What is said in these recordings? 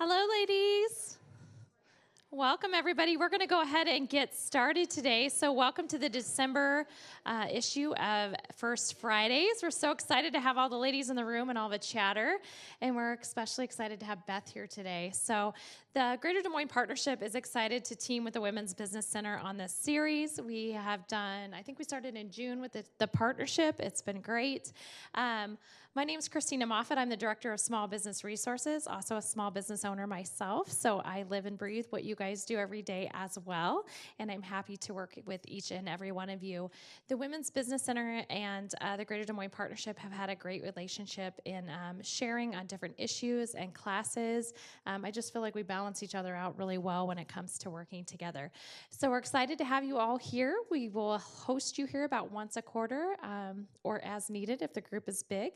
Hello, ladies. Welcome, everybody. We're going to go ahead and get started today. So welcome to the December issue of First Fridays. We're so excited to have all the ladies in the room and all the chatter, and we're especially excited to have Beth here today. So the Greater Des Moines Partnership is excited to team with the Women's Business Center on this series. We have done, I think we started in June with the partnership. It's been great. My name is Christina Moffat. I'm the Director of Small Business Resources, also a small business owner myself, so I live and breathe what you guys do every day as well, and I'm happy to work with each and every one of you. The Women's Business Center and the Greater Des Moines Partnership have had a great relationship in sharing on different issues and classes. I just feel like we balance each other out really well when it comes to working together. So we're excited to have you all here. We will host you here about once a quarter or as needed if the group is big.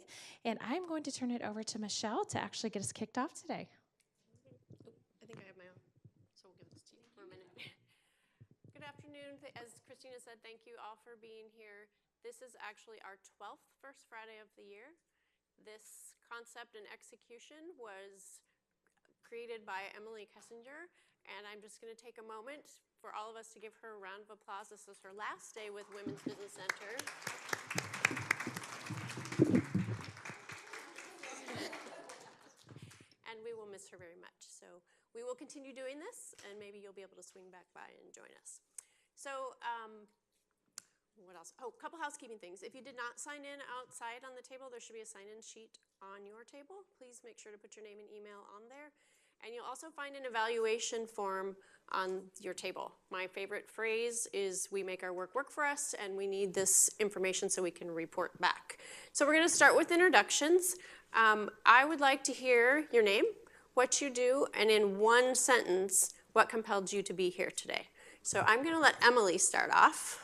And I'm going to turn it over to Michelle to actually get us kicked off today. I think I have my own, so we'll give this to you for a minute. Good afternoon. As Christina said, thank you all for being here. This is actually our 12th First Friday of the year. This concept and execution was created by Emily Kessinger, and I'm just going to take a moment for all of us to give her a round of applause. This is her last day with Women's Business Center. And we will miss her very much. So we will continue doing this, and maybe you'll be able to swing back by and join us. So what else? Oh, a couple housekeeping things. If you did not sign in outside on the table, there should be a sign-in sheet on your table. Please make sure to put your name and email on there. And you'll also find an evaluation form on your table. My favorite phrase is, we make our work work for us, and we need this information so we can report back. So we're going to start with introductions. I would like to hear your name, what you do, and in one sentence, what compelled you to be here today. So I'm going to let Emily start off.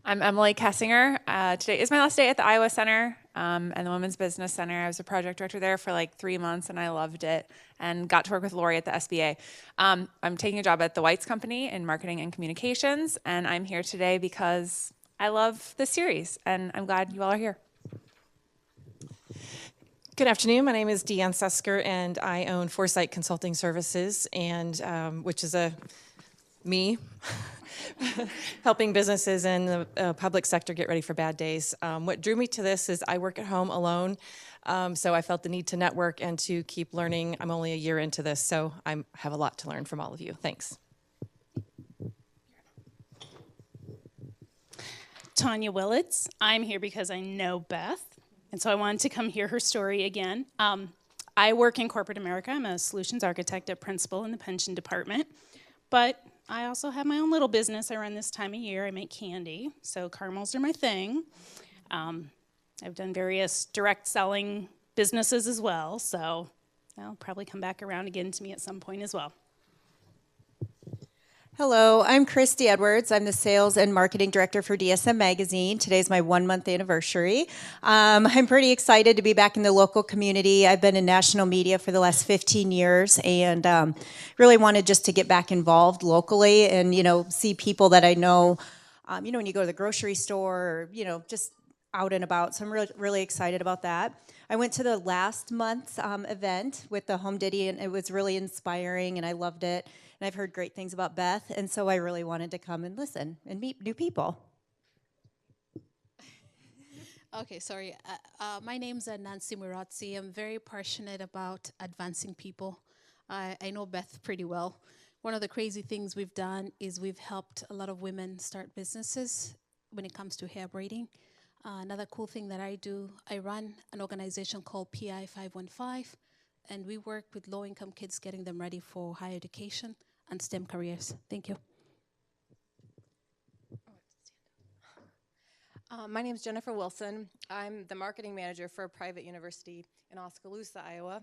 I'm Emily Kessinger. Today is my last day at the Iowa Center and the Women's Business Center. I was a project director there for like 3 months, and I loved it and got to work with Lori at the SBA. I'm taking a job at the White's Company in marketing and communications, and I'm here today because I love this series, and I'm glad you all are here. Good afternoon. My name is Deanne Susker, and I own Foresight Consulting Services, and which is me helping businesses in the public sector get ready for bad days. What drew me to this is I work at home alone, so I felt the need to network and to keep learning. I'm only a year into this, so I have a lot to learn from all of you. Thanks. Tanya Willits. I'm here because I know Beth, and so I wanted to come hear her story again. I work in corporate America. I'm a solutions architect at Principal in the pension department, but I also have my own little business I run this time of year. I make candy, so caramels are my thing. I've done various direct selling businesses as well, so I'll probably come back around again to me at some point as well. Hello, I'm Christy Edwards. I'm the Sales and Marketing Director for DSM Magazine. Today's my 1-month anniversary. I'm pretty excited to be back in the local community. I've been in national media for the last 15 years and really wanted just to get back involved locally and, see people that I know, when you go to the grocery store or, just out and about. So I'm really excited about that. I went to the last month's event with the Home Ditty, and it was really inspiring, and I loved it. And I've heard great things about Beth, and so I really wanted to come and listen and meet new people. Okay, sorry. My name's Nancy Muratzi. I'm very passionate about advancing people. I know Beth pretty well. One of the crazy things we've done is we've helped a lot of women start businesses when it comes to hair braiding. Another cool thing that I do, I run an organization called PI 515, and we work with low-income kids, getting them ready for higher education and STEM careers. Thank you. My name is Jennifer Wilson. I'm the marketing manager for a private university in Oskaloosa, Iowa.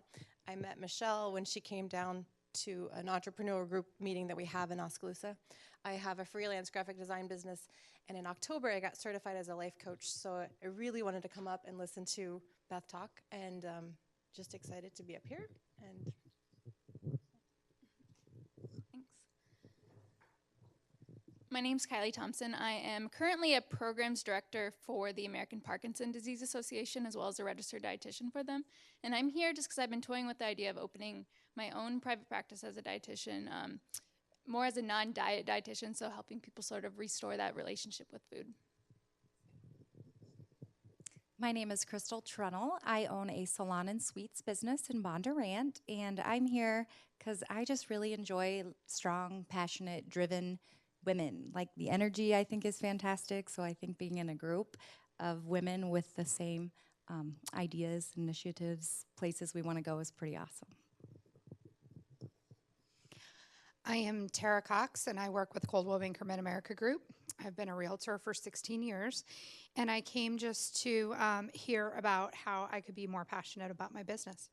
I met Michelle when she came down to an entrepreneur group meeting that we have in Oskaloosa. I have a freelance graphic design business, and in October I got certified as a life coach, so I really wanted to come up and listen to Beth talk, and just excited to be up here. And My name's Kylie Thompson. I am currently a programs director for the American Parkinson Disease Association, as well as a registered dietitian for them. And I'm here just because I've been toying with the idea of opening my own private practice as a dietitian, more as a non-diet dietitian, so helping people sort of restore that relationship with food. My name is Crystal Trunnell. I own a salon and suites business in Bondurant, and I'm here because I just really enjoy strong, passionate, driven women. Like, the energy, I think, is fantastic, so I think being in a group of women with the same ideas, initiatives, places we want to go is pretty awesome. I am Tara Cox, and I work with Coldwell Banker Mid-America Group. I've been a realtor for 16 years, and I came just to hear about how I could be more passionate about my business.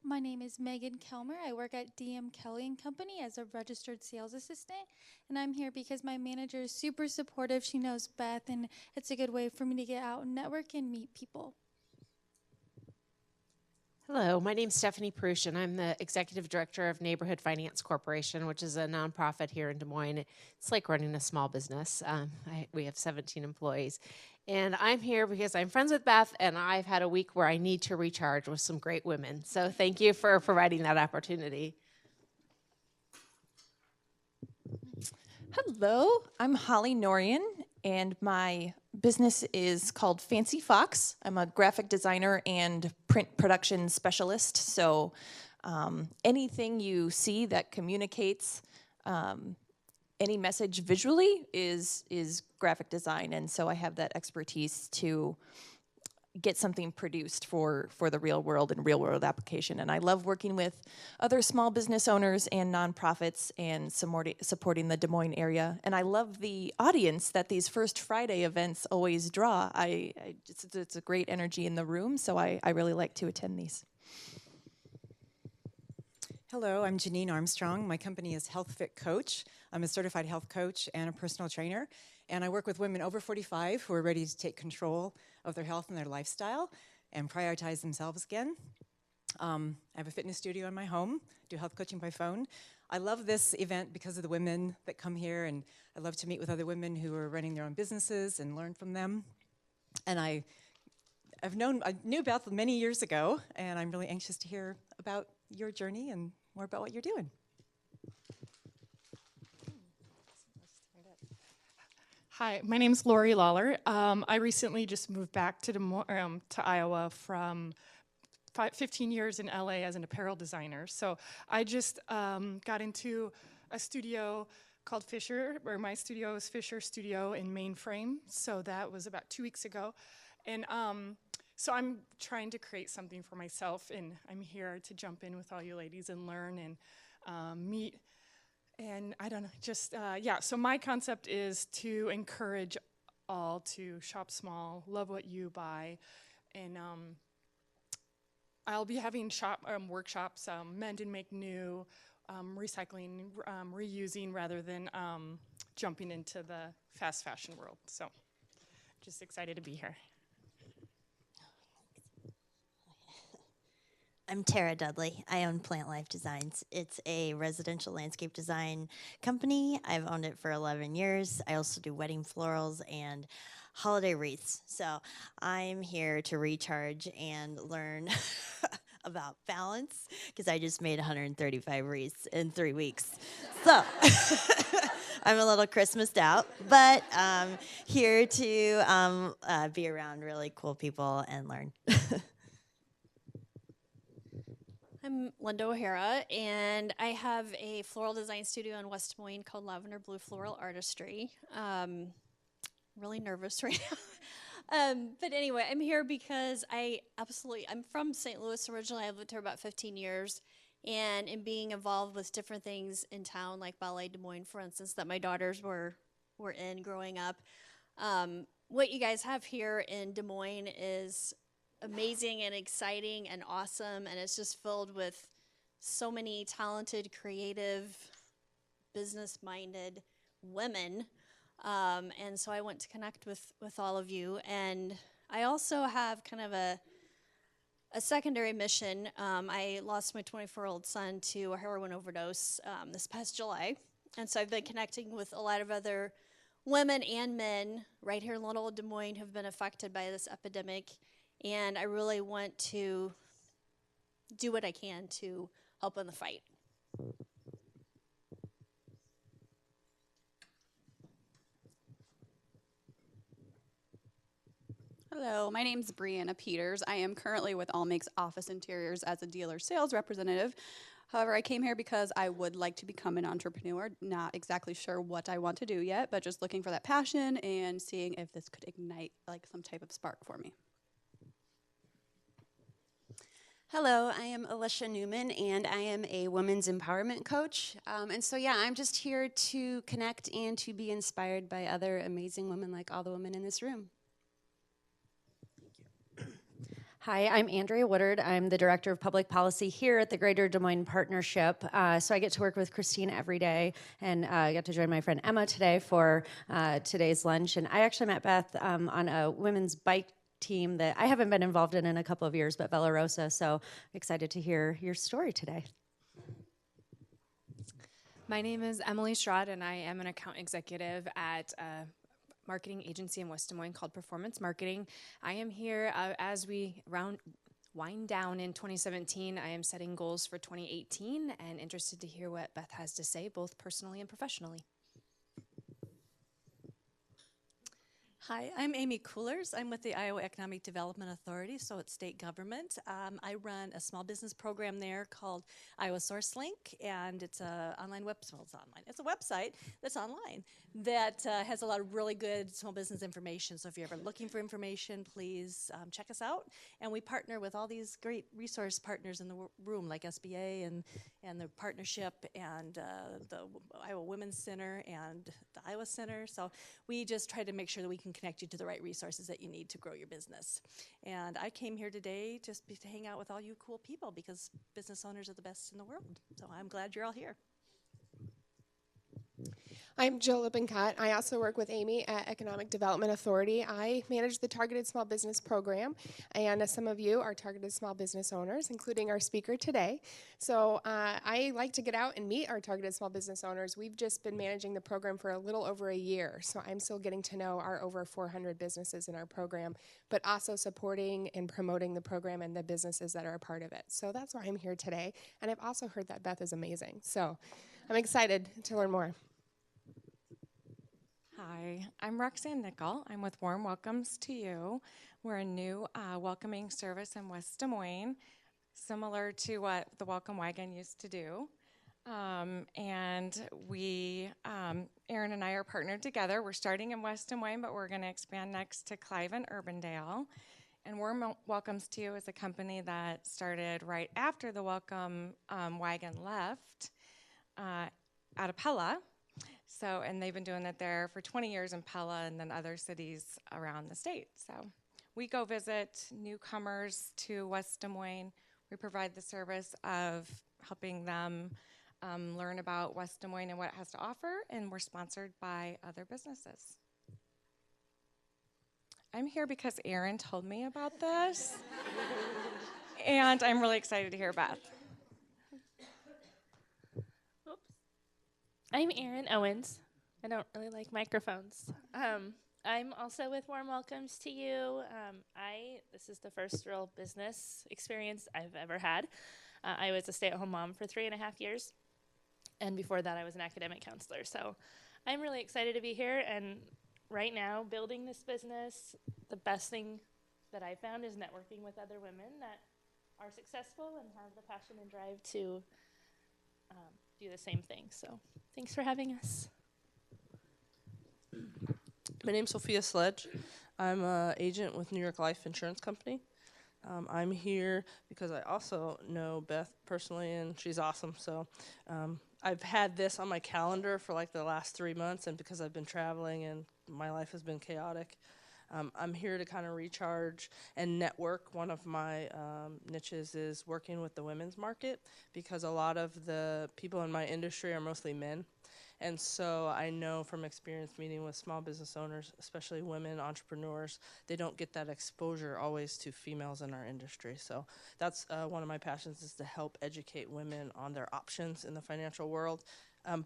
My name is Megan Kelmer. I work at DM Kelly & Company as a registered sales assistant, and I'm here because my manager is super supportive. She knows Beth, and it's a good way for me to get out and network and meet people. Hello, my name's Stephanie Purusha, and I'm the Executive Director of Neighborhood Finance Corporation, which is a nonprofit here in Des Moines. It's like running a small business. We have 17 employees. And I'm here because I'm friends with Beth, and I've had a week where I need to recharge with some great women. So thank you for providing that opportunity. Hello, I'm Holly Norian, and my business is called Fancy Fox. I'm a graphic designer and print production specialist. So anything you see that communicates any message visually is graphic design. And so I have that expertise to get something produced for the real world and real world application. And I love working with other small business owners and nonprofits and supporting the Des Moines area. And I love the audience that these First Friday events always draw. It's a great energy in the room, so I really like to attend these. Hello, I'm Janine Armstrong. My company is Health Fit Coach. I'm a certified health coach and a personal trainer. And I work with women over 45 who are ready to take control of their health and their lifestyle and prioritize themselves again. I have a fitness studio in my home, do health coaching by phone. I love this event because of the women that come here, and I love to meet with other women who are running their own businesses and learn from them. And I knew Beth many years ago, and I'm really anxious to hear about your journey and more about what you're doing. Hi, my name's Lori Lawler. I recently just moved back to Iowa from 15 years in LA as an apparel designer. So I just got into a studio called Fisher, or my studio is Fisher Studio in Mainframe. So that was about 2 weeks ago. And so I'm trying to create something for myself, and I'm here to jump in with all you ladies and learn and meet. And I don't know, just, yeah, so my concept is to encourage all to shop small, love what you buy, and I'll be having workshops, mend and make new, recycling, reusing, rather than jumping into the fast fashion world. So just excited to be here. I'm Tara Dudley. I own Plant Life Designs. It's a residential landscape design company. I've owned it for 11 years. I also do wedding florals and holiday wreaths. So I'm here to recharge and learn about balance, because I just made 135 wreaths in 3 weeks. So I'm a little Christmased out, but I'm here to be around really cool people and learn. I'm Linda O'Hara, and I have a floral design studio in West Des Moines called Lavender Blue Floral Artistry. Really nervous right now. But anyway, I'm here because I'm from St. Louis originally. I've lived here about 15 years, and in being involved with different things in town, like Ballet Des Moines, for instance, that my daughters were in growing up. What you guys have here in Des Moines is amazing and exciting and awesome, and it's just filled with so many talented, creative, business-minded women, and so I want to connect with all of you. And I also have kind of a a secondary mission. I lost my 24-year-old son to a heroin overdose this past July. And so I've been connecting with a lot of other women and men right here in little old Des Moines who've been affected by this epidemic. And I really want to do what I can to help in the fight. Hello, my name is Brianna Peters. I am currently with All Makes Office Interiors as a dealer sales representative. However, I came here because I would like to become an entrepreneur. Not exactly sure what I want to do yet, but just looking for that passion and seeing if this could ignite like some type of spark for me. Hello, I am Alicia Newman, and I am a women's empowerment coach. And so, yeah, I'm just here to connect and to be inspired by other amazing women like all the women in this room. Hi, I'm Andrea Woodard. I'm the Director of Public Policy here at the Greater Des Moines Partnership. So I get to work with Christina every day, and I got to join my friend Emma today for today's lunch. And I actually met Beth on a women's bike team that I haven't been involved in a couple of years, but Vela Rosa. So excited to hear your story today. My name is Emily Shraddha, and I am an account executive at marketing agency in West Des Moines called Performance Marketing. I am here as we wind down in 2017. I am setting goals for 2018 and interested to hear what Beth has to say, both personally and professionally. Hi, I'm Amy Coolers. I'm with the Iowa Economic Development Authority, so it's state government. I run a small business program there called Iowa SourceLink, and it's a online It's a website that's online that has a lot of really good small business information. So if you're ever looking for information, please check us out. And we partner with all these great resource partners in the room, like SBA and the partnership and the Iowa Women's Center and the Iowa Center. So we just try to make sure that we can connect you to the right resources that you need to grow your business. And I came here today just to hang out with all you cool people because business owners are the best in the world. So I'm glad you're all here. I'm Jill Lippincott. I also work with Amy at Economic Development Authority. I manage the Targeted Small Business Program, and some of you are targeted small business owners, including our speaker today. So I like to get out and meet our targeted small business owners. We've just been managing the program for a little over a year, so I'm still getting to know our over 400 businesses in our program, but also supporting and promoting the program and the businesses that are a part of it. So that's why I'm here today, and I've also heard that Beth is amazing. So I'm excited to learn more. Hi, I'm Roxanne Nickel. I'm with Warm Welcomes to You. We're a new welcoming service in West Des Moines, similar to what the Welcome Wagon used to do. And we, Erin and I are partnered together. We're starting in West Des Moines, but we're going to expand next to Clive and Urbandale. And Warm Welcomes to You is a company that started right after the Welcome Wagon left out of Pella. So, and they've been doing it there for 20 years in Pella and then other cities around the state. So we go visit newcomers to West Des Moines. We provide the service of helping them learn about West Des Moines and what it has to offer, and we're sponsored by other businesses. I'm here because Erin told me about this, and I'm really excited to hear Beth. I'm Erin Owens. I don't really like microphones. I'm also with Warm Welcomes to You. This is the first real business experience I've ever had. I was a stay-at-home mom for 3.5 years, and before that I was an academic counselor. So I'm really excited to be here, and right now, building this business, the best thing that I found is networking with other women that are successful and have the passion and drive to do the same thing. So thanks for having us. My name's Sophia Sledge. I'm an agent with New York Life Insurance Company. I'm here because I also know Beth personally, and she's awesome. So I've had this on my calendar for like the last 3 months, and because I've been traveling and my life has been chaotic, I'm here to kind of recharge and network. One of my niches is working with the women's market because a lot of the people in my industry are mostly men. And so I know from experience meeting with small business owners, especially women entrepreneurs, they don't get that exposure always to females in our industry. So that's one of my passions, is to help educate women on their options in the financial world.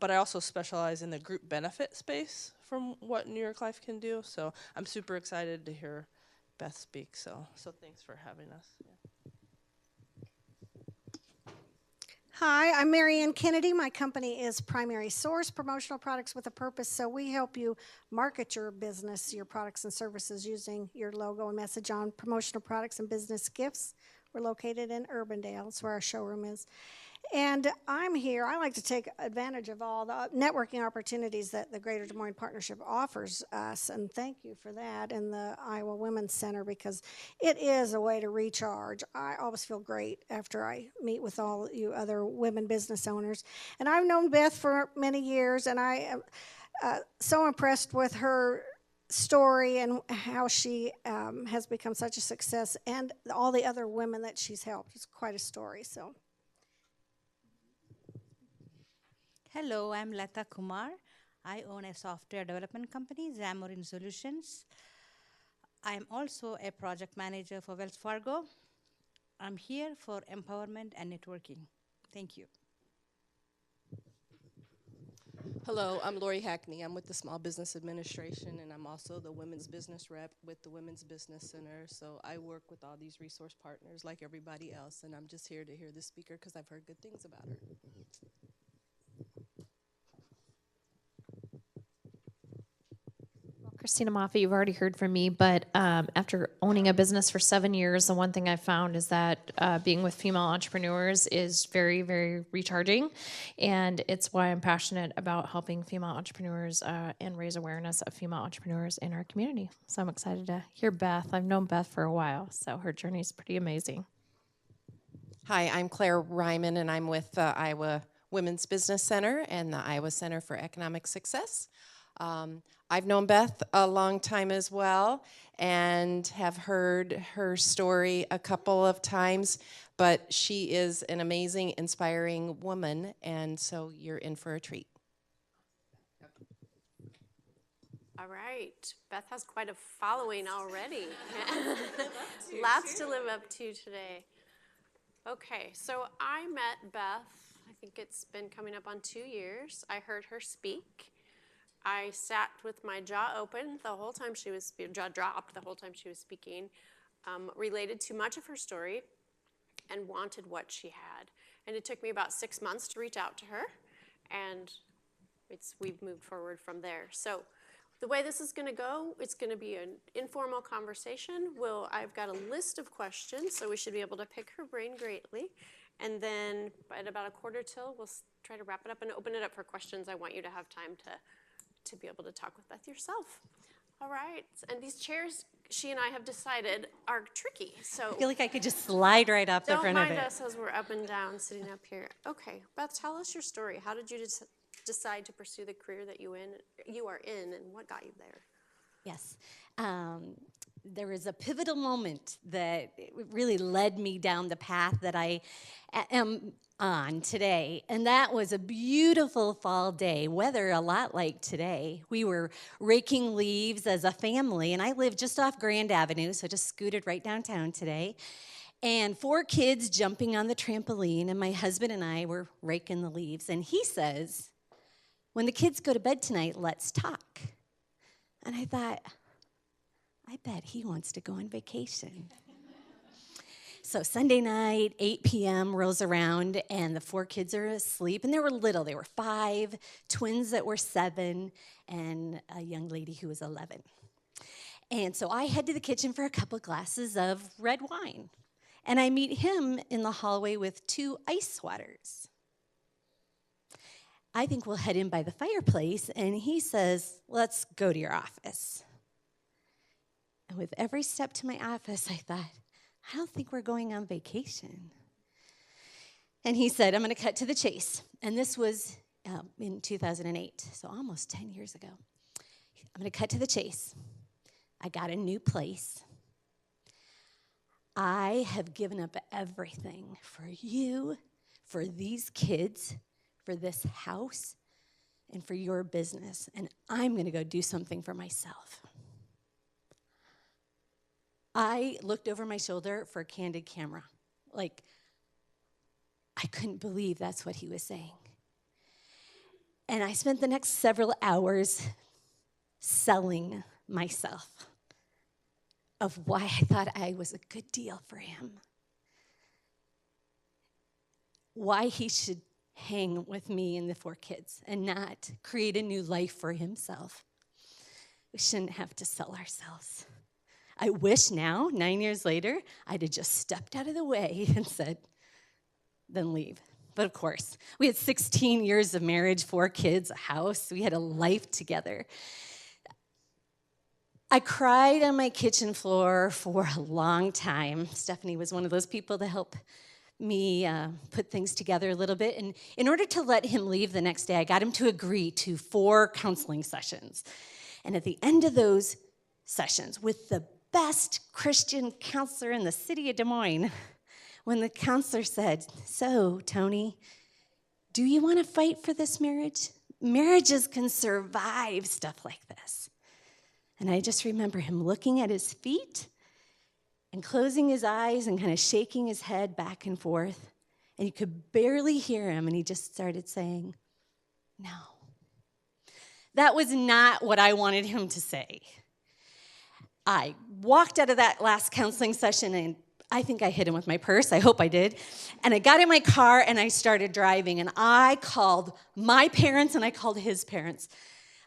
But I also specialize in the group benefit space from what New York Life can do. So I'm super excited to hear Beth speak. So thanks for having us. Yeah. Hi, I'm Marianne Kennedy. My company is Primary Source Promotional Products with a Purpose. So we help you market your business, your products and services using your logo and message on promotional products and business gifts. We're located in Urbandale. That's where our showroom is. And I'm here. I like to take advantage of all the networking opportunities that the Greater Des Moines Partnership offers us. And thank you for that, and the Iowa Women's Center, because it is a way to recharge. I always feel great after I meet with all you other women business owners. And I've known Beth for many years, and I am so impressed with her story and how she has become such a success, and all the other women that she's helped. It's quite a story. So. Hello, I'm Lata Kumar. I own a software development company, Xamarin Solutions. I'm also a project manager for Wells Fargo. I'm here for empowerment and networking. Thank you. Hello, I'm Lori Hackney. I'm with the Small Business Administration, and I'm also the Women's Business Rep with the Women's Business Center. So I work with all these resource partners like everybody else, and I'm just here to hear the speaker because I've heard good things about her. Christina Moffat, you've already heard from me, but after owning a business for 7 years, the one thing I've found is that being with female entrepreneurs is very, very recharging, and it's why I'm passionate about helping female entrepreneurs and raise awareness of female entrepreneurs in our community. So I'm excited to hear Beth. I've known Beth for a while, so her journey is pretty amazing. Hi, I'm Claire Ryman, and I'm with the Iowa Women's Business Center and the Iowa Center for Economic Success. I've known Beth a long time as well and have heard her story a couple of times, but she is an amazing, inspiring woman, and so you're in for a treat. All right, Beth has quite a following already. Lots to live up to today. Okay, so I met Beth, I think it's been coming up on 2 years. I heard her speak. I sat with my jaw open the whole time she was, jaw dropped the whole time she was speaking, related to much of her story and wanted what she had. And it took me about 6 months to reach out to her, and we've moved forward from there. So the way this is gonna go, it's gonna be an informal conversation. I've got a list of questions, so we should be able to pick her brain greatly. And then at about 1:45, we'll try to wrap it up and open it up for questions. I want you to have time to be able to talk with Beth yourself. All right, and these chairs, she and I have decided, are tricky. So I feel like I could just slide right up the front of it. Don't mind us as we're up and down sitting up here. Okay, Beth, tell us your story. How did you decide to pursue the career that you are in, and what got you there? Yes. There was a pivotal moment that really led me down the path that I am on today, and that was a beautiful fall day, weather a lot like today. We were raking leaves as a family, and I live just off Grand Avenue, so just scooted right downtown today. And 4 kids jumping on the trampoline, and my husband and I were raking the leaves, and he says, "When the kids go to bed tonight, let's talk." And I thought, I bet he wants to go on vacation. So Sunday night, 8 p.m. rolls around, and the 4 kids are asleep, and they were little. They were 5, twins that were 7, and a young lady who was 11. And so I head to the kitchen for a couple glasses of red wine, and I meet him in the hallway with 2 ice waters. I think we'll head in by the fireplace, and he says, "Let's go to your office." And with every step to my office, I thought, I don't think we're going on vacation. And he said, "I'm going to cut to the chase." And this was in 2008, so almost 10 years ago. "I'm going to cut to the chase. I got a new place. I have given up everything for you, for these kids, for this house, and for your business, and I'm going to go do something for myself. I looked over my shoulder for a candid camera. Like, I couldn't believe that's what he was saying. And I spent the next several hours selling myself of why I thought I was a good deal for him. Why he should hang with me and the 4 kids and not create a new life for himself. We shouldn't have to sell ourselves. I wish now, 9 years later, I'd have just stepped out of the way and said, then leave. But of course, we had 16 years of marriage, 4 kids, a house. We had a life together. I cried on my kitchen floor for a long time. Stephanie was one of those people to help me put things together a little bit. And in order to let him leave the next day, I got him to agree to 4 counseling sessions. And at the end of those sessions, with the best Christian counselor in the city of Des Moines, when the counselor said, so, Tony, do you want to fight for this marriage? Marriages can survive stuff like this. And I just remember him looking at his feet and closing his eyes and kind of shaking his head back and forth. And you could barely hear him, and he just started saying, no. That was not what I wanted him to say. I walked out of that last counseling session, and I think I hit him with my purse. I hope I did. And I got in my car, and I started driving, and I called my parents, and I called his parents.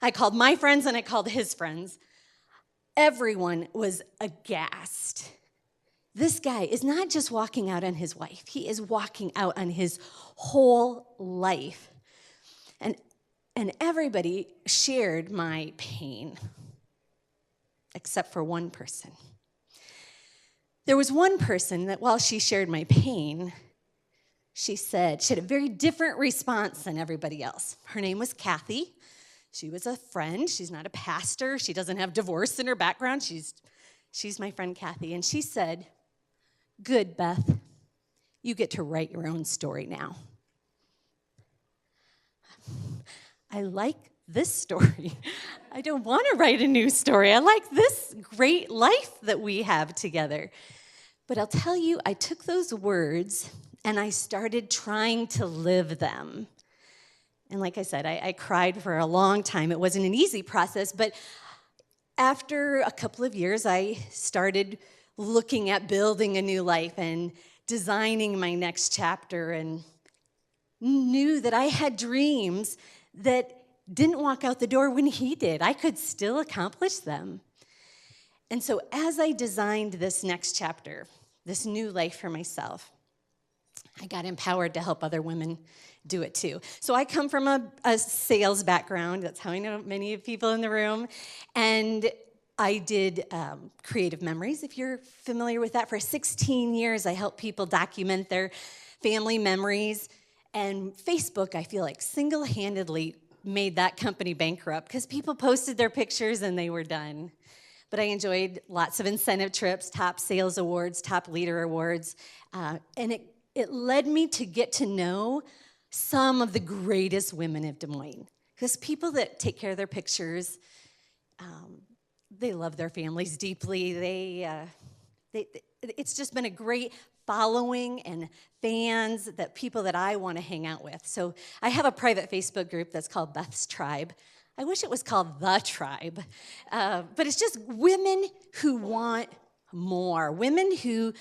I called my friends, and I called his friends. Everyone was aghast. This guy is not just walking out on his wife. He is walking out on his whole life. And everybody shared my pain, except for one person. There was one person that while she shared my pain, she had a very different response than everybody else. Her name was Kathy. She was a friend. She's not a pastor. She doesn't have divorce in her background. She's my friend Kathy. And she said, good, Beth. You get to write your own story now. I like this story. I don't want to write a new story. I like this great life that we have together. But I'll tell you, I took those words and I started trying to live them. And like I said, I cried for a long time. It wasn't an easy process, but after a couple of years, I started looking at building a new life and designing my next chapter, and knew that I had dreams that didn't walk out the door when he did. I could still accomplish them. And so as I designed this next chapter, this new life for myself, I got empowered to help other women do it too. So I come from a sales background. That's how I know many of people in the room. And I did creative memories, if you're familiar with that. For 16 years, I helped people document their family memories. And Facebook, I feel like, single-handedly made that company bankrupt because people posted their pictures and they were done. But I enjoyed lots of incentive trips, top sales awards, top leader awards. And it led me to get to know some of the greatest women of Des Moines. Because people that take care of their pictures, they love their families deeply. It's just been a great following and fans, that people that I want to hang out with. So I have a private Facebook group that's called Beth's Tribe. I wish it was called The Tribe. But it's just women who want more, women who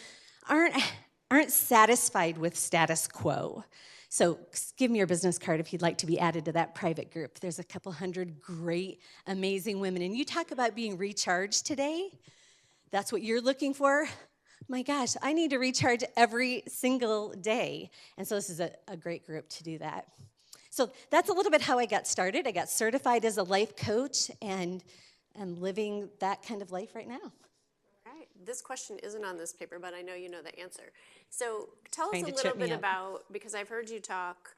aren't satisfied with status quo. So give me your business card if you'd like to be added to that private group. There's a couple hundred great, amazing women. And you talk about being recharged today. That's what you're looking for. My gosh, I need to recharge every single day. And so this is a great group to do that. So that's a little bit how I got started. I got certified as a life coach and living that kind of life right now. All right. This question isn't on this paper, but I know you know the answer. So tell us a little bit about, because I've heard you talk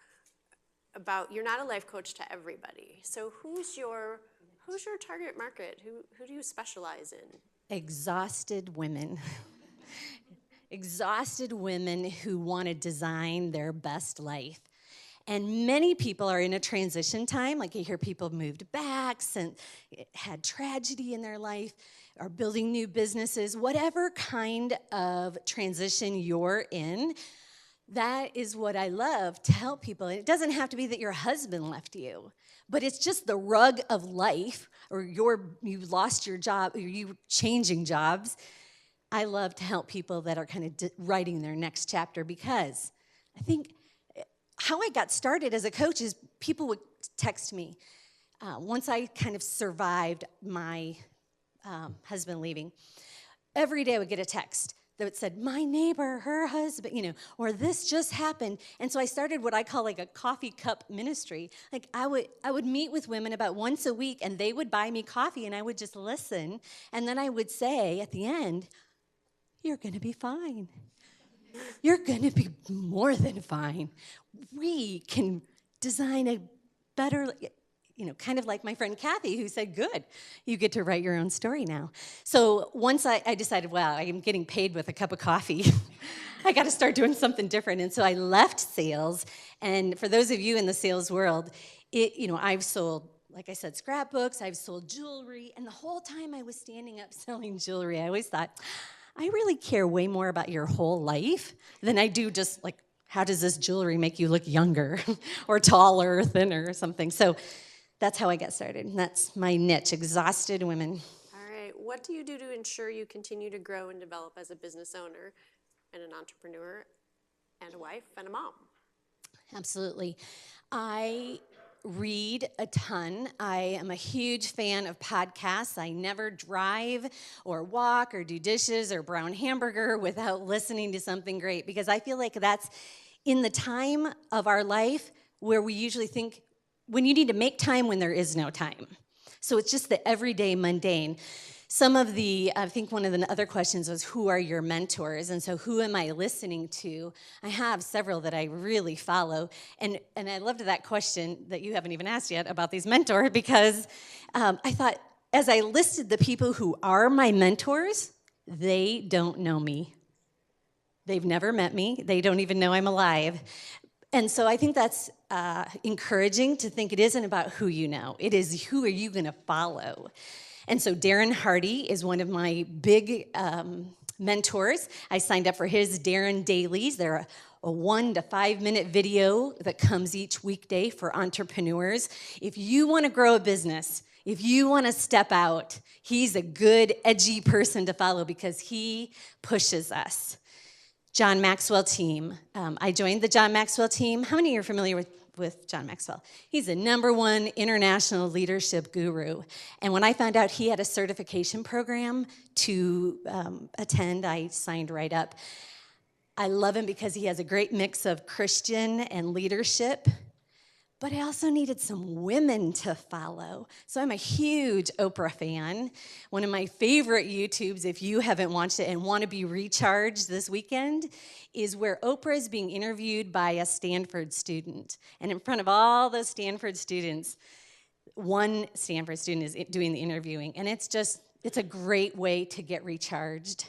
about, you're not a life coach to everybody. So who's your target market? Who do you specialize in? Exhausted women. Exhausted women who want to design their best life. And many people are in a transition time. Like you hear people moved back, had tragedy in their life, are building new businesses. Whatever kind of transition you're in, that is what I love to help people. It doesn't have to be that your husband left you, but it's just the rug of life, or you lost your job, or you changing jobs. I love to help people that are kind of writing their next chapter, because I think how I got started as a coach is people would text me. Once I kind of survived my husband leaving, every day I would get a text that said, my neighbor, her husband, or this just happened. And so I started what I call like a coffee cup ministry. Like I would meet with women about once a week, and they would buy me coffee, and I would just listen. And then I would say at the end, you're going to be fine. You're going to be more than fine. We can design a better, kind of like my friend Kathy, who said, good, you get to write your own story now. So once I decided, well, I'm getting paid with a cup of coffee. I got to start doing something different. And so I left sales. And for those of you in the sales world, I've sold, like I said, scrapbooks, I've sold jewelry. And the whole time I was standing up selling jewelry, I always thought, I really care way more about your whole life than I do just like, how does this jewelry make you look younger or taller or thinner or something? So that's how I got started. And that's my niche, exhausted women. All right. What do you do to ensure you continue to grow and develop as a business owner and an entrepreneur and a wife and a mom? Absolutely. I read a ton. I am a huge fan of podcasts. I never drive or walk or do dishes or brown hamburger without listening to something great, because I feel like that's in the time of our life where we usually think when you need to make time when there is no time. So it's just the everyday mundane. I think one of the other questions was, who are your mentors? And so who am I listening to? I have several that I really follow. And I loved that question that you haven't even asked yet about these mentors, because I thought, as I listed the people who are my mentors, they don't know me. They've never met me. They don't even know I'm alive. And so I think that's encouraging to think it isn't about who you know. It is, who are you going to follow? And so Darren Hardy is one of my big mentors. I signed up for his Darren Dailies. They're a 1 to 5 minute video that comes each weekday for entrepreneurs. If you want to grow a business, if you want to step out, he's a good, edgy person to follow, because he pushes us. John Maxwell team. I joined the John Maxwell team. How many are familiar with John Maxwell? He's a #1 international leadership guru. And when I found out he had a certification program to attend, I signed right up. I love him because he has a great mix of Christian and leadership. But I also needed some women to follow. So I'm a huge Oprah fan. One of my favorite YouTubes, if you haven't watched it and want to be recharged this weekend, is where Oprah is being interviewed by a Stanford student. And in front of all those Stanford students, one Stanford student is doing the interviewing. And it's a great way to get recharged.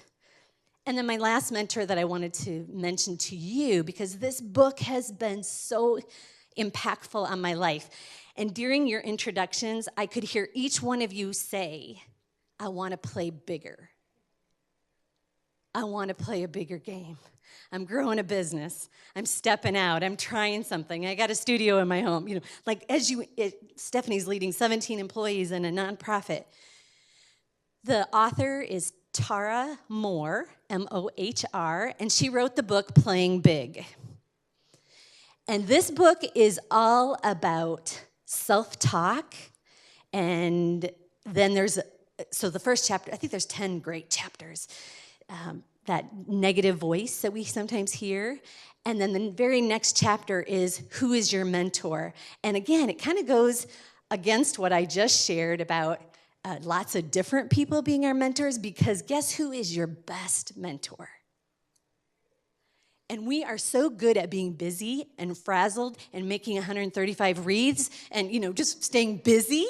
And then my last mentor that I wanted to mention to you, because this book has been so impactful on my life. And during your introductions, I could hear each one of you say, I want to play bigger. I want to play a bigger game. I'm growing a business. I'm stepping out. I'm trying something. I got a studio in my home. Stephanie's leading 17 employees in a nonprofit. The author is Tara Mohr, M-O-H-R, and she wrote the book Playing Big. And this book is all about self-talk, and then the first chapter, I think there's 10 great chapters, that negative voice that we sometimes hear, and then the very next chapter is, who is your mentor? And again, it kind of goes against what I just shared about lots of different people being our mentors, because guess who is your best mentor? And we are so good at being busy and frazzled and making 135 wreaths and, just staying busy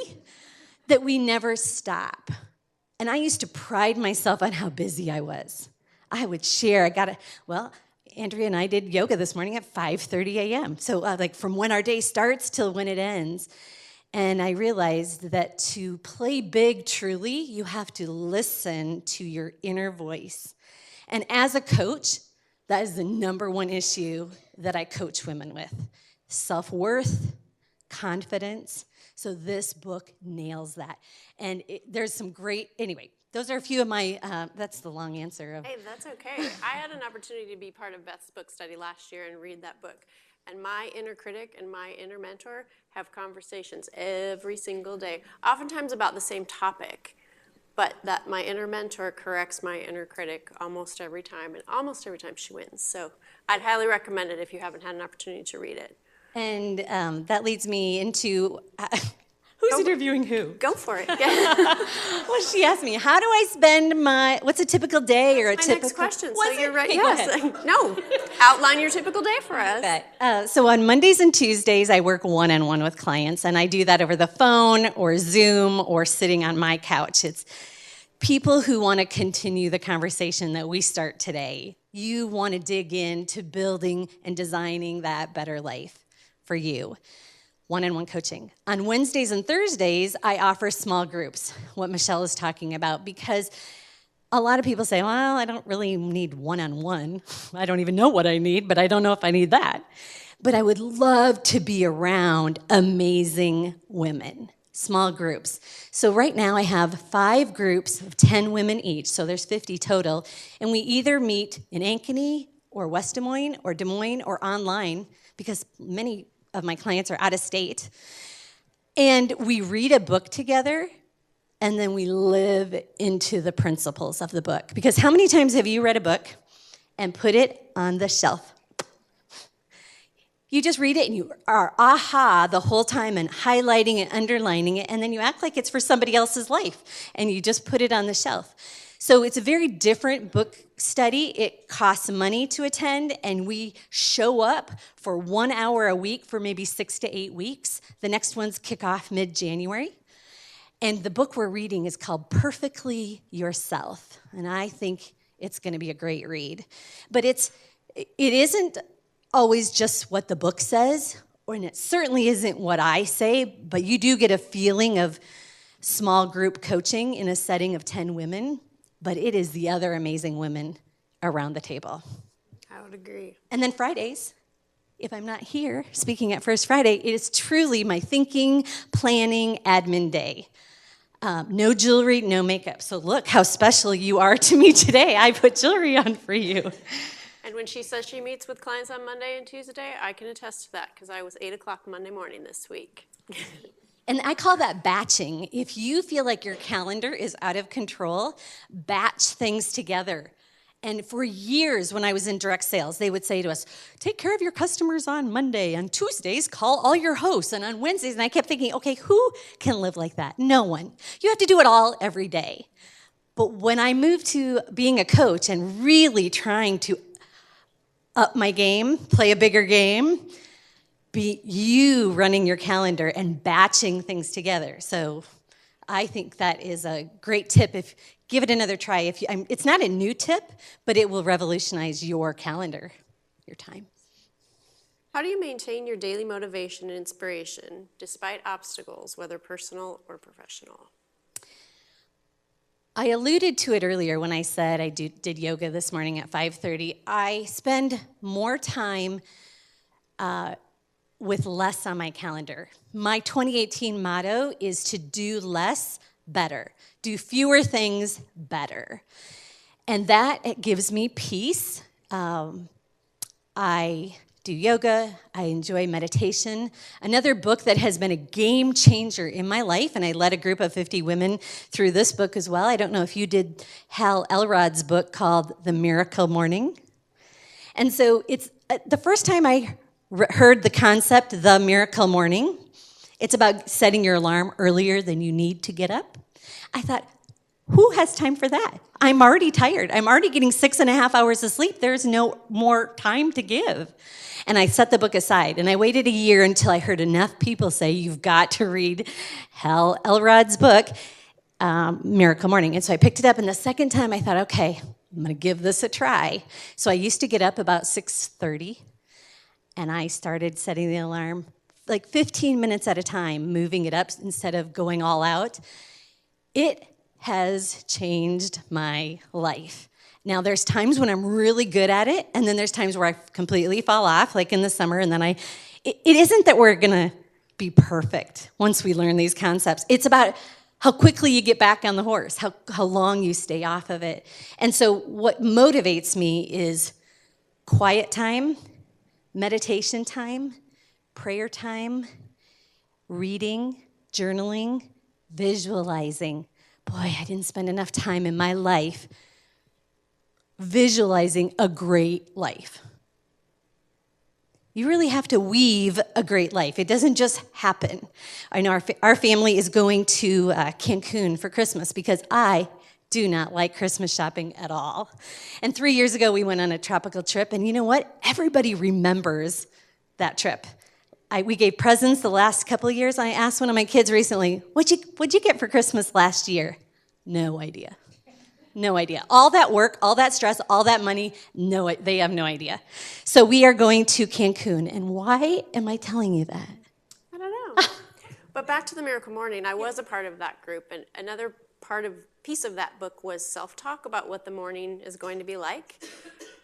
that we never stop. And I used to pride myself on how busy I was. I would share, Andrea and I did yoga this morning at 5:30 a.m. So like from when our day starts till when it ends. And I realized that to play big truly, you have to listen to your inner voice. And as a coach, that is the number one issue that I coach women with. Self-worth, confidence. So this book nails that. And there's some great, anyway, those are a few of my, that's the long answer. Hey, that's okay. I had an opportunity to be part of Beth's book study last year and read that book. And my inner critic and my inner mentor have conversations every single day, oftentimes about the same topic, but that my inner mentor corrects my inner critic almost every time, and almost every time she wins. So I'd highly recommend it if you haven't had an opportunity to read it. And that leads me into... Who's interviewing who? Go for it. Well, she asked me, how do I spend what's a typical day or a typical... My next question, Was so you're it? right. Okay, Yes. No, outline your typical day for us. Okay. So on Mondays and Tuesdays, I work one-on-one with clients, and I do that over the phone or Zoom or sitting on my couch. It's people who want to continue the conversation that we start today. You want to dig into building and designing that better life for you. One-on-one coaching. On Wednesdays and Thursdays, I offer small groups, what Michelle is talking about, because a lot of people say, well, I don't really need one-on-one. I don't even know what I need, but I don't know if I need that. But I would love to be around amazing women, small groups. So right now I have 5 groups of 10 women each, so there's 50 total, and we either meet in Ankeny or West Des Moines or online, because many of my clients are out of state. And we read a book together, and then we live into the principles of the book. Because how many times have you read a book and put it on the shelf? You just read it and you are aha the whole time and highlighting and underlining it, and then you act like it's for somebody else's life, and you just put it on the shelf. So it's a very different book study. It costs money to attend, and we show up for 1 hour a week for maybe 6 to 8 weeks. The next ones kick off mid-January. And the book we're reading is called Perfectly Yourself, and I think it's going to be a great read. But it isn't always just what the book says, and it certainly isn't what I say, but you do get a feeling of small group coaching in a setting of 10 women. But it is the other amazing women around the table. I would agree. And then Fridays, if I'm not here speaking at First Friday, it is truly my thinking, planning, admin day. No jewelry, no makeup. So look how special you are to me today. I put jewelry on for you. And when she says she meets with clients on Monday and Tuesday, I can attest to that because I was 8 o'clock Monday morning this week. And I call that batching. If you feel like your calendar is out of control, batch things together. And for years when I was in direct sales, they would say to us, take care of your customers on Monday. On Tuesdays, call all your hosts. And on Wednesdays, and I kept thinking, okay, who can live like that? No one. You have to do it all every day. But when I moved to being a coach and really trying to up my game, play a bigger game, be you running your calendar and batching things together. So I think that is a great tip. Give it another try. It's not a new tip, but it will revolutionize your calendar, your time. How do you maintain your daily motivation and inspiration despite obstacles, whether personal or professional? I alluded to it earlier when I said I did yoga this morning at 5:30. I spend more time with less on my calendar. My 2018 motto is to do less better. Do fewer things better. And that gives me peace. I do yoga. I enjoy meditation. Another book that has been a game changer in my life, and I led a group of 50 women through this book as well. I don't know if you did Hal Elrod's book called The Miracle Morning. And so it's the first time I heard the concept, the miracle morning. It's about setting your alarm earlier than you need to get up. I thought, who has time for that? I'm already tired. I'm already getting 6.5 hours of sleep. There's no more time to give. And I set the book aside, and I waited a year until I heard enough people say, you've got to read Hal Elrod's book, Miracle Morning. And so I picked it up, and the second time I thought, okay, I'm going to give this a try. So I used to get up about 6:30, and I started setting the alarm like 15 minutes at a time, moving it up instead of going all out. It has changed my life. Now, there's times when I'm really good at it, and then there's times where I completely fall off, like in the summer, and then it isn't that we're going to be perfect once we learn these concepts. It's about how quickly you get back on the horse, how long you stay off of it. And so what motivates me is quiet time, meditation time, prayer time, reading, journaling, visualizing. Boy, I didn't spend enough time in my life visualizing a great life. You really have to weave a great life. It doesn't just happen. I know our family is going to Cancun for Christmas because I do not like Christmas shopping at all. And 3 years ago, we went on a tropical trip, and you know what? Everybody remembers that trip. We gave presents the last couple of years. I asked one of my kids recently, what'd you get for Christmas last year? No idea. No idea. All that work, all that stress, all that money, no, they have no idea. So we are going to Cancun. And why am I telling you that? I don't know. But back to the Miracle Morning, I was a part of that group, and another piece of that book was self-talk about what the morning is going to be like.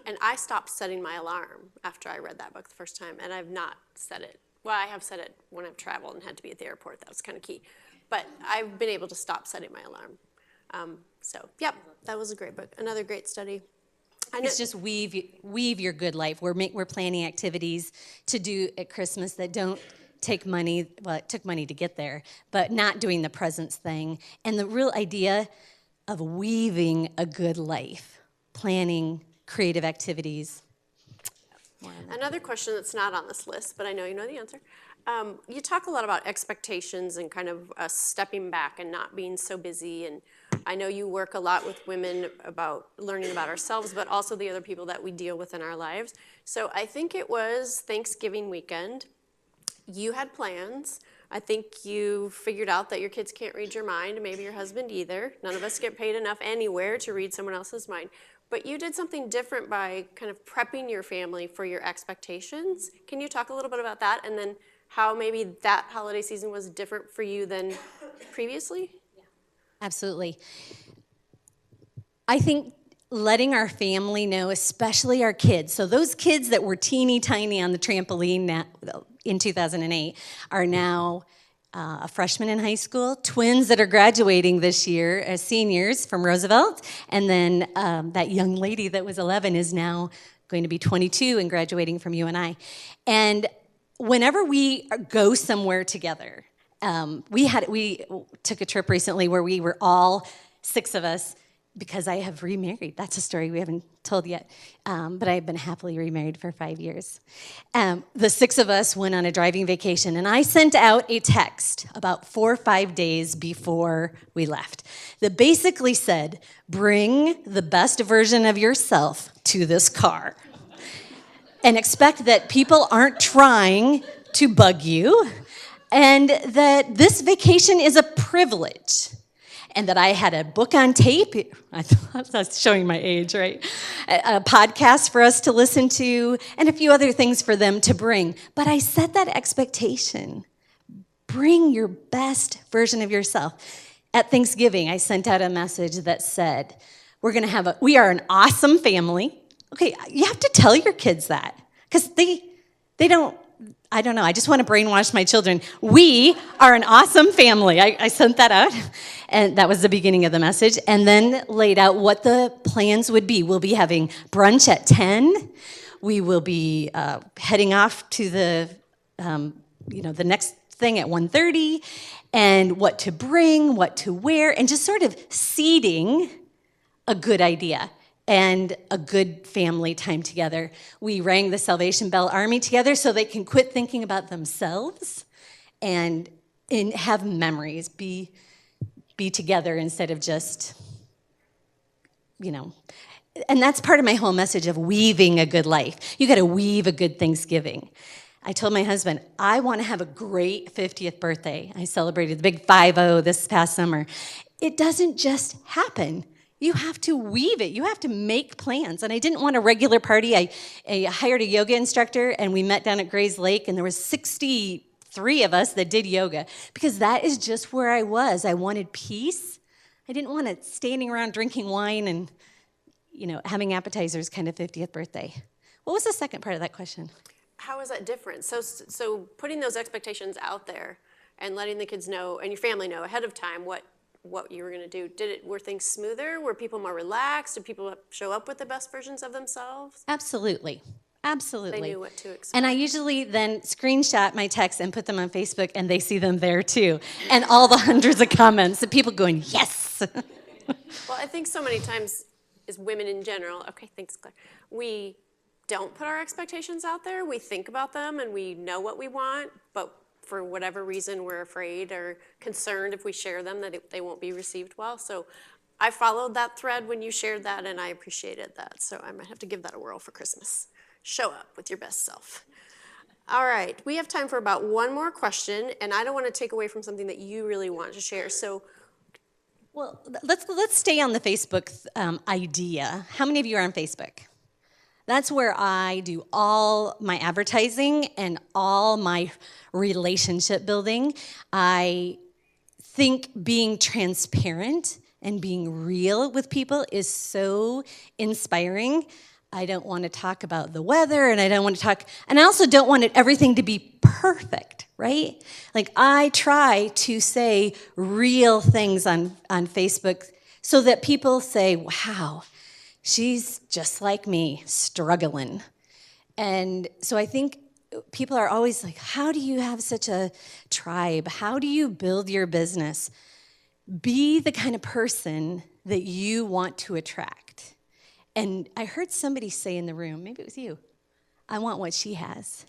And I stopped setting my alarm after I read that book the first time, and I've not set it. Well, I have set it when I've traveled and had to be at the airport. That was kind of key. But I've been able to stop setting my alarm. Yep, that was a great book. Another great study. It's just weave your good life. We're planning activities to do at Christmas that don't take money. Well, it took money to get there, but not doing the presents thing. And the real idea of weaving a good life, planning creative activities. Another question that's not on this list, but I know you know the answer. You talk a lot about expectations and kind of stepping back and not being so busy. And I know you work a lot with women about learning about ourselves, but also the other people that we deal with in our lives. So I think it was Thanksgiving weekend. You had plans. I think you figured out that your kids can't read your mind, maybe your husband either. None of us get paid enough anywhere to read someone else's mind. But you did something different by kind of prepping your family for your expectations. Can you talk a little bit about that, and then how maybe that holiday season was different for you than previously? Absolutely. I think letting our family know, especially our kids, so those kids that were teeny tiny on the trampoline in 2008 are now a freshman in high school, twins that are graduating this year as seniors from Roosevelt, and then that young lady that was 11 is now going to be 22 and graduating from UNI. And whenever we go somewhere together, we took a trip recently where we were all 6 of us, because I have remarried. That's a story we haven't told yet, but I've been happily remarried for 5 years. The 6 of us went on a driving vacation, and I sent out a text about 4 or 5 days before we left that basically said, bring the best version of yourself to this car and expect that people aren't trying to bug you, and that this vacation is a privilege, and that I had a book on tape. I was showing my age, right? A podcast for us to listen to, and a few other things for them to bring. But I set that expectation. Bring your best version of yourself. At Thanksgiving, I sent out a message that said, we are an awesome family. Okay, you have to tell your kids that, because they don't, I don't know, I just want to brainwash my children. We are an awesome family. I sent that out, and that was the beginning of the message, and then laid out what the plans would be. We'll be having brunch at 10. We will be heading off to the next thing at 1:30, and what to bring, what to wear, and just sort of seeding a good idea and a good family time together. We rang the Salvation Bell Army together so they can quit thinking about themselves and have memories, be together instead of just, And that's part of my whole message of weaving a good life. You got to weave a good Thanksgiving. I told my husband, I want to have a great 50th birthday. I celebrated the big 5-0 this past summer. It doesn't just happen. You have to weave it. You have to make plans. And I didn't want a regular party. I hired a yoga instructor, and we met down at Gray's Lake, and there was 63 of us that did yoga because that is just where I was. I wanted peace. I didn't want it standing around drinking wine and, having appetizers kind of 50th birthday. What was the second part of that question? How is that different? So putting those expectations out there and letting the kids know and your family know ahead of time what you were going to do. Were things smoother? Were people more relaxed? Did people show up with the best versions of themselves? Absolutely. Absolutely. They knew what to expect. And I usually then screenshot my texts and put them on Facebook, and they see them there too. And all the hundreds of comments of people going, yes. Well, I think so many times as women in general, okay, thanks, Claire, we don't put our expectations out there. We think about them and we know what we want, but for whatever reason we're afraid or concerned if we share them that they won't be received well. So I followed that thread when you shared that, and I appreciated that. So I might have to give that a whirl for Christmas. Show up with your best self. All right, we have time for about one more question, and I don't want to take away from something that you really want to share. So, well, let's stay on the Facebook idea. How many of you are on Facebook? That's where I do all my advertising and all my relationship building. I think being transparent and being real with people is so inspiring. I don't want to talk about the weather, and I also don't want everything to be perfect, right? Like, I try to say real things on Facebook so that people say, wow, she's just like me, struggling. And so I think people are always like, how do you have such a tribe? How do you build your business? Be the kind of person that you want to attract. And I heard somebody say in the room, maybe it was you, I want what she has.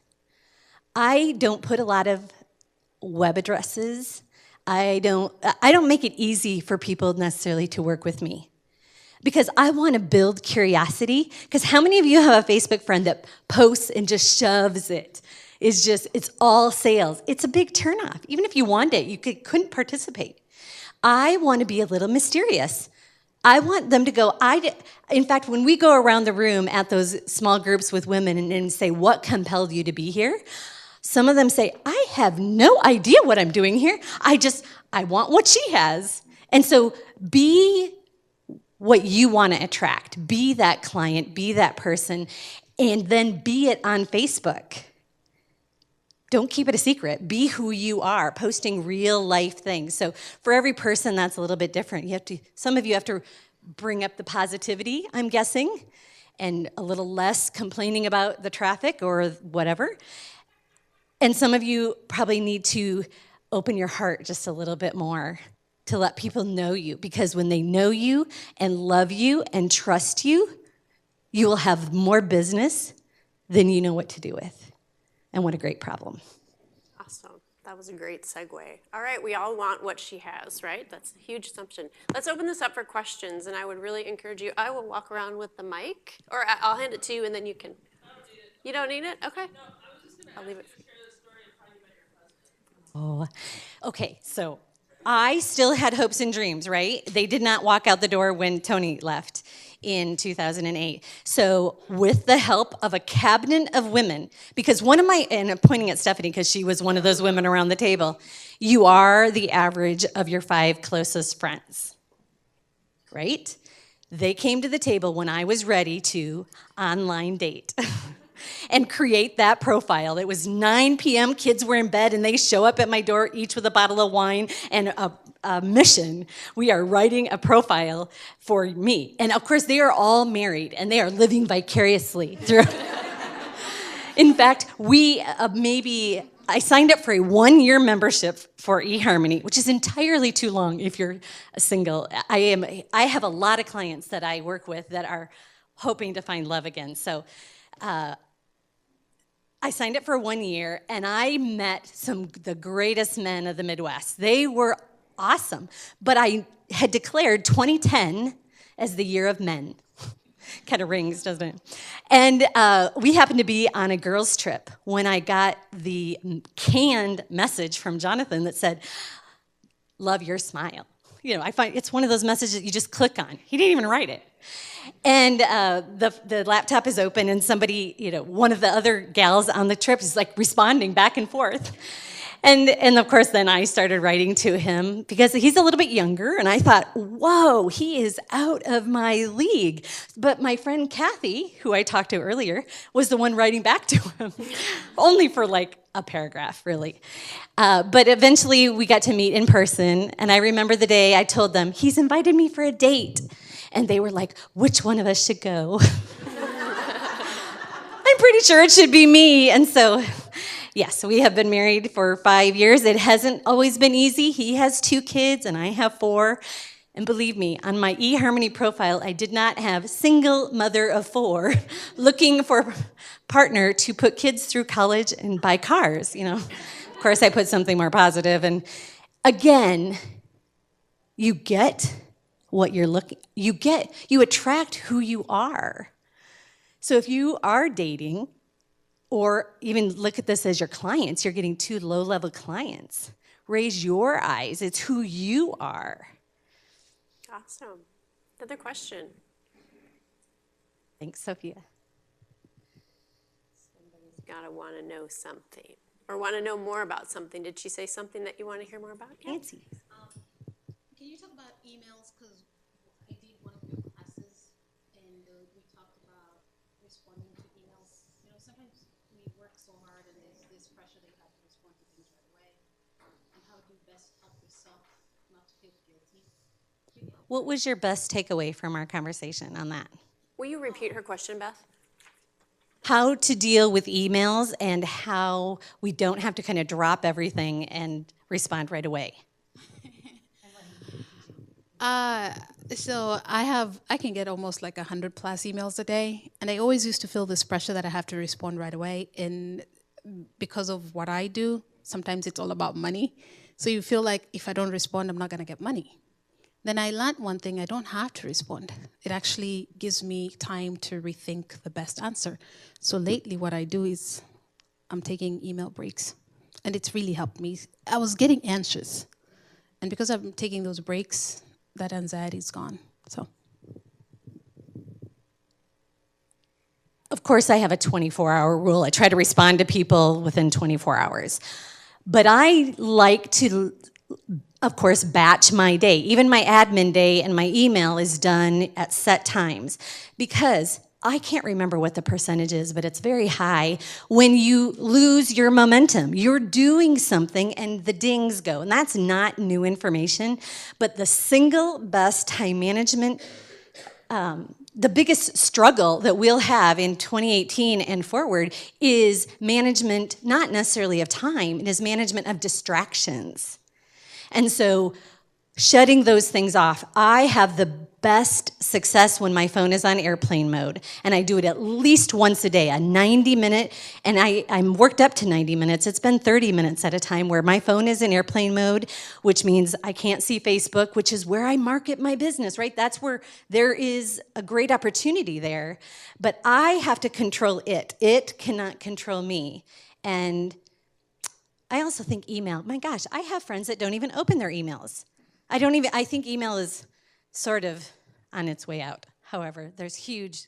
I don't put a lot of web addresses. I don't make it easy for people necessarily to work with me because I want to build curiosity. Because how many of you have a Facebook friend that posts and just shoves it? It's all sales. It's a big turnoff. Even if you want it, you couldn't participate. I want to be a little mysterious. I want them to go, in fact, when we go around the room at those small groups with women and say, what compelled you to be here? Some of them say, I have no idea what I'm doing here. I want what she has. And so be what you want to attract. Be that client, be that person, and then be it on Facebook. Don't keep it a secret. Be who you are, posting real life things. So for every person, that's a little bit different. Some of you have to bring up the positivity, I'm guessing, and a little less complaining about the traffic or whatever. And some of you probably need to open your heart just a little bit more to let people know you. Because when they know you and love you and trust you, you will have more business than you know what to do with. And what a great problem. Awesome. That was a great segue. All right, we all want what she has, right? That's a huge assumption. Let's open this up for questions, and I would really encourage you. I will walk around with the mic, or I'll hand it to you, and then you can. You don't need it? Okay. I'll leave it. Oh, okay, so I still had hopes and dreams, right? They did not walk out the door when Tony left in 2008. So with the help of a cabinet of women, because and I'm pointing at Stephanie because she was one of those women around the table, you are the average of your 5 closest friends, right? They came to the table when I was ready to online date. And create that profile. It was 9 p.m., kids were in bed, and they show up at my door, each with a bottle of wine and a mission. We are writing a profile for me. And of course, they are all married, and they are living vicariously through. In fact, I signed up for a 1-year membership for eHarmony, which is entirely too long if you're single. I have a lot of clients that I work with that are hoping to find love again. So I signed up for 1 year, and I met the greatest men of the Midwest. They were awesome, but I had declared 2010 as the year of men. Kind of rings, doesn't it? And we happened to be on a girls' trip when I got the canned message from Jonathan that said, love your smile. I find it's one of those messages that you just click on. He didn't even write it. And the laptop is open, and somebody, one of the other gals on the trip is like responding back and forth. And of course, then I started writing to him because he's a little bit younger, and I thought, whoa, he is out of my league. But my friend Kathy, who I talked to earlier, was the one writing back to him, only for like a paragraph, really. But eventually, we got to meet in person, and I remember the day I told them, he's invited me for a date. And they were like, which one of us should go? I'm pretty sure it should be me. And so, yes, we have been married for 5 years. It hasn't always been easy. He has 2 kids, and I have 4. And believe me, on my eHarmony profile, I did not have single mother of 4 looking for a partner to put kids through college and buy cars, Of course, I put something more positive. And again, you get what you're looking, you attract who you are. So if you are dating, or even look at this as your clients, you're getting 2 low-level clients. Raise your eyes. It's who you are. Awesome. Another question. Thanks, Sophia. Somebody's got to want to know something or want to know more about something. Did she say something that you want to hear more about? Nancy. Can you talk about emails? Because I did one of your classes, and we talked about responding to emails. Sometimes we work so hard, and there's this pressure that you have to respond to things right away. And how do you best help yourself not to feel guilty? What was your best takeaway from our conversation on that? Will you repeat her question, Beth? How to deal with emails and how we don't have to kind of drop everything and respond right away. So I can get almost like 100+ emails a day, and I always used to feel this pressure that I have to respond right away. And because of what I do, sometimes it's all about money. So you feel like if I don't respond, I'm not gonna get money. Then I learned one thing: I don't have to respond. It actually gives me time to rethink the best answer. So lately, what I do is I'm taking email breaks, and it's really helped me. I was getting anxious, and because I'm taking those breaks, that anxiety is gone. So, of course, I have a 24-hour rule. I try to respond to people within 24 hours. But I like to, of course, batch my day. Even my admin day and my email is done at set times because I can't remember what the percentage is, but it's very high when you lose your momentum. You're doing something and the dings go. And that's not new information, but the single best time management, the biggest struggle that we'll have in 2018 and forward is management, not necessarily of time, it is management of distractions. And so shutting those things off. I have the best success when my phone is on airplane mode, and I do it at least once a day, a 90-minute, and I'm worked up to 90 minutes. It's been 30 minutes at a time where my phone is in airplane mode, which means I can't see Facebook, which is where I market my business, right? That's where there is a great opportunity there, but I have to control it. It cannot control me. And I also think email, my gosh, I have friends that don't even open their emails. I think email is sort of on its way out. However, there's huge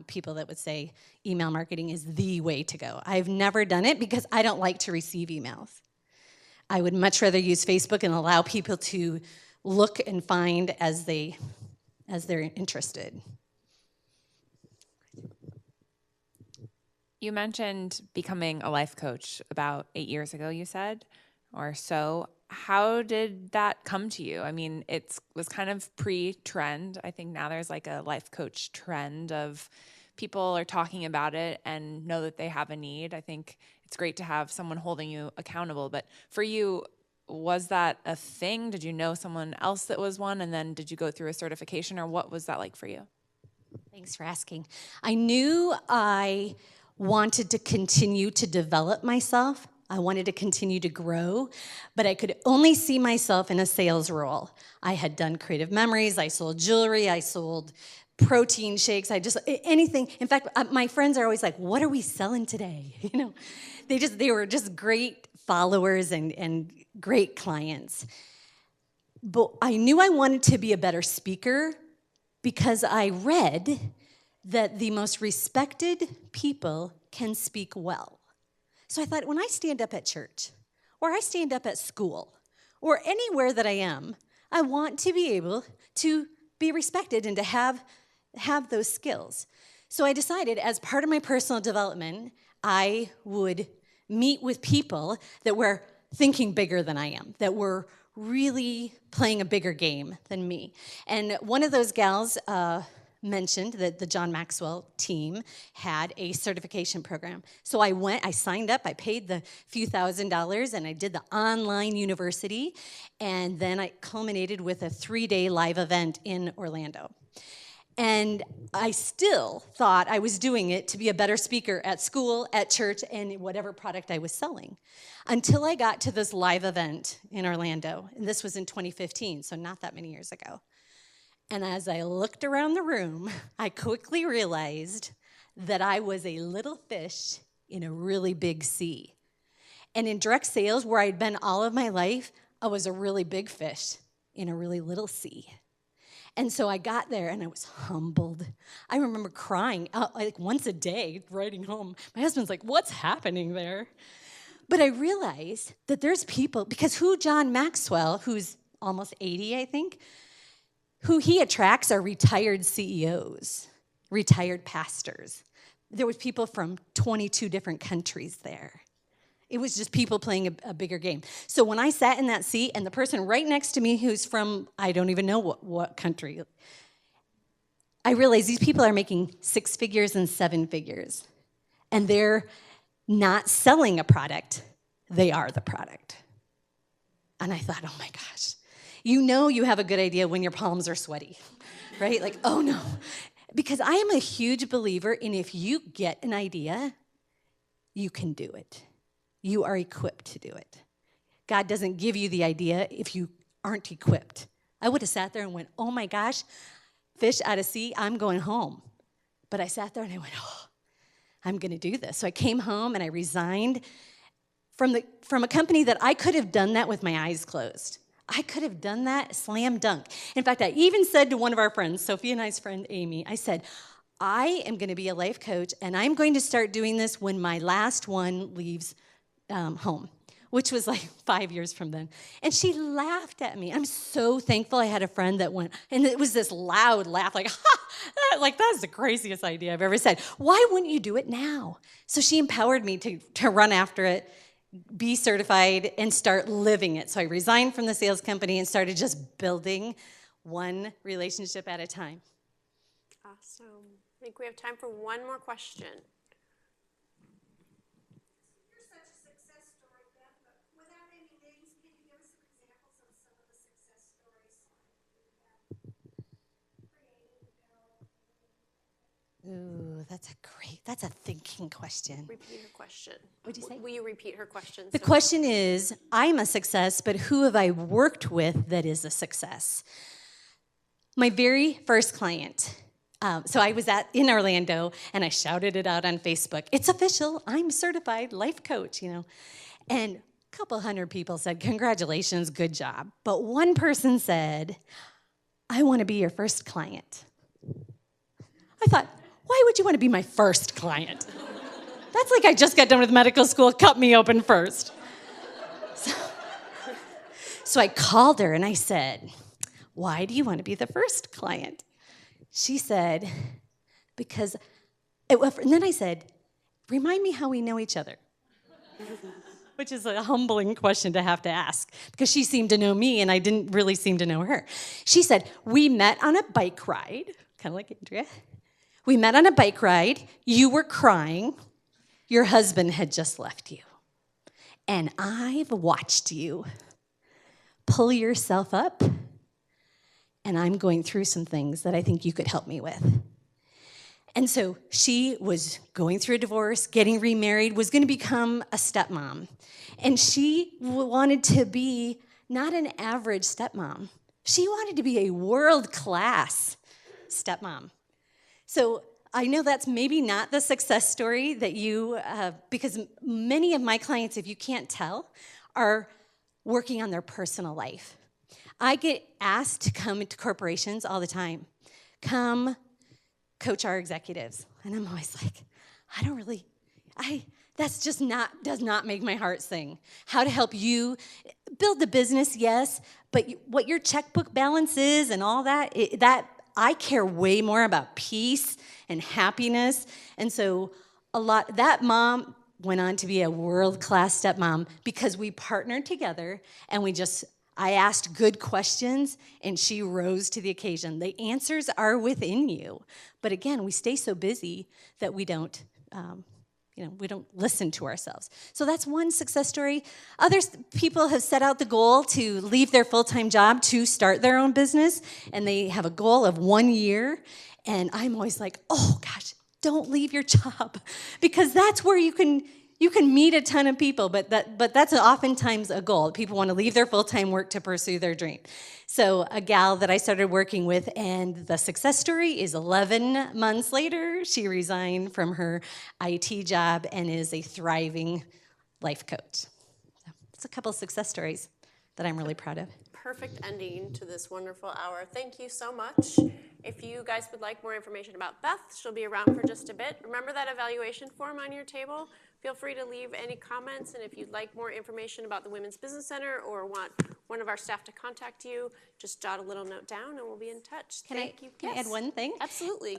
people that would say email marketing is the way to go. I've never done it because I don't like to receive emails. I would much rather use Facebook and allow people to look and find as they're interested. You mentioned becoming a life coach about 8 years ago, you said, or so. How did that come to you? I mean, it was kind of pre-trend. I think now there's like a life coach trend of people are talking about it and know that they have a need. I think it's great to have someone holding you accountable. But for you, was that a thing? Did you know someone else that was one? And then did you go through a certification, or what was that like for you? Thanks for asking. I knew I wanted to continue to develop myself. I wanted to continue to grow, but I could only see myself in a sales role. I had done creative memories, I sold jewelry, I sold protein shakes, anything. In fact, my friends are always like, what are we selling today? They were just great followers and great clients. But I knew I wanted to be a better speaker because I read that the most respected people can speak well. So I thought, when I stand up at church, or I stand up at school, or anywhere that I am, I want to be able to be respected and to have those skills. So I decided, as part of my personal development, I would meet with people that were thinking bigger than I am, that were really playing a bigger game than me. And one of those gals mentioned that the John Maxwell team had a certification program. So I went, I signed up, I paid the few $1,000s, and I did the online university, and then I culminated with a 3-day live event in Orlando. And I still thought I was doing it to be a better speaker at school, at church, and whatever product I was selling. Until I got to this live event in Orlando, and this was in 2015, so not that many years ago. And as I looked around the room, I quickly realized that I was a little fish in a really big sea. And in direct sales, where I'd been all of my life, I was a really big fish in a really little sea. And so I got there and I was humbled. I remember crying like once a day riding home. My husband's like, "What's happening there?" But I realized that there's people, because who John Maxwell, who's almost 80, I think, who he attracts are retired CEOs, retired pastors. There was people from 22 different countries there. It was just people playing a bigger game. So when I sat in that seat, and the person right next to me who's from, I don't even know what country, I realized these people are making 6 figures and 7 figures. And they're not selling a product, they are the product. And I thought, oh my gosh, you know you have a good idea when your palms are sweaty, right? Like, oh no. Because I am a huge believer in, if you get an idea, you can do it. You are equipped to do it. God doesn't give you the idea if you aren't equipped. I would have sat there and went, oh my gosh, fish out of sea, I'm going home. But I sat there and I went, oh, I'm going to do this. So I came home and I resigned from a company that I could have done that with my eyes closed. I could have done that slam dunk. In fact, I even said to one of our friends, Sophia and I's friend Amy, I said, I am going to be a life coach, and I'm going to start doing this when my last one leaves home, which was like 5 years from then. And she laughed at me. I'm so thankful I had a friend that went, and it was this loud laugh, like, ha, like that's the craziest idea I've ever said. Why wouldn't you do it now? So she empowered me to run after it, be certified, and start living it. So I resigned from the sales company and started just building one relationship at a time. Awesome. I think we have time for one more question. Ooh, that's a thinking question. Repeat her question. What'd you say? Will you repeat her question? The question is, I'm a success, but who have I worked with that is a success? My very first client. So I was in Orlando, and I shouted it out on Facebook. It's official. I'm certified life coach, And a couple hundred people said, congratulations, good job. But one person said, I want to be your first client. I thought, why would you want to be my first client? That's like I just got done with medical school, cut me open first. So I called her and I said, why do you want to be the first client? She said, because, and then I said, remind me how we know each other. Which is a humbling question to have to ask, because she seemed to know me and I didn't really seem to know her. She said, we met on a bike ride, kind of like Andrea. We met on a bike ride, you were crying, your husband had just left you. And I've watched you pull yourself up, and I'm going through some things that I think you could help me with. And so she was going through a divorce, getting remarried, was going to become a stepmom. And she wanted to be not an average stepmom. She wanted to be a world-class stepmom. So I know that's maybe not the success story that you, because many of my clients, if you can't tell, are working on their personal life. I get asked to come into corporations all the time. Come coach our executives. And I'm always like, that's just does not make my heart sing. How to help you build the business, yes, but what your checkbook balance is and all that, I care way more about peace and happiness. And so that mom went on to be a world-class stepmom because we partnered together and I asked good questions and she rose to the occasion. The answers are within you. But again, we stay so busy that we don't listen to ourselves. So that's one success story. Other people have set out the goal to leave their full-time job to start their own business, and they have a goal of 1 year. And I'm always like, oh gosh, don't leave your job, because that's where you can meet a ton of people, but that's oftentimes a goal. People want to leave their full-time work to pursue their dream. So a gal that I started working with, and the success story is 11 months later, she resigned from her IT job and is a thriving life coach. So it's a couple of success stories that I'm really proud of. Perfect ending to this wonderful hour. Thank you so much. If you guys would like more information about Beth, she'll be around for just a bit. Remember that evaluation form on your table? Feel free to leave any comments, and if you'd like more information about the Women's Business Center or want one of our staff to contact you, just jot a little note down and we'll be in touch. Can I add one thing? Absolutely.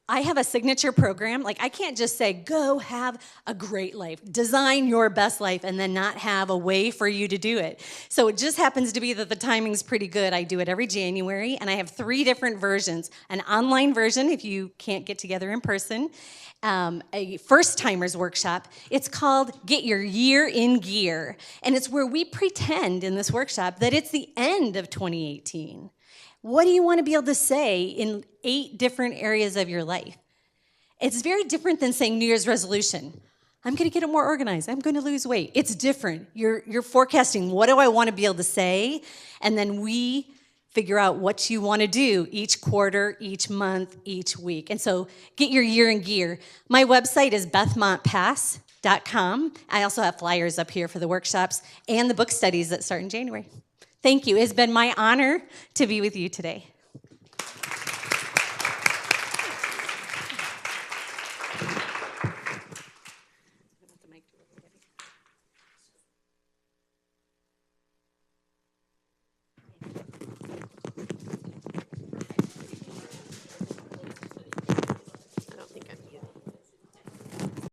I have a signature program. Like, I can't just say, go have a great life, design your best life, and then not have a way for you to do it. So it just happens to be that the timing's pretty good. I do it every January, and I have 3 different versions. An online version, if you can't get together in person, a first-timers workshop. It's called Get Your Year in Gear, and it's where we pretend in this workshop that it's the end of 2018. What do you want to be able to say in 8 different areas of your life? It's very different than saying New Year's resolution. I'm going to get more organized. I'm going to lose weight. It's different. You're forecasting, what do I want to be able to say? And then we figure out what you want to do each quarter, each month, each week. And so get your year in gear. My website is bethmontpas.com. I also have flyers up here for the workshops and the book studies that start in January. Thank you. It's been my honor to be with you today.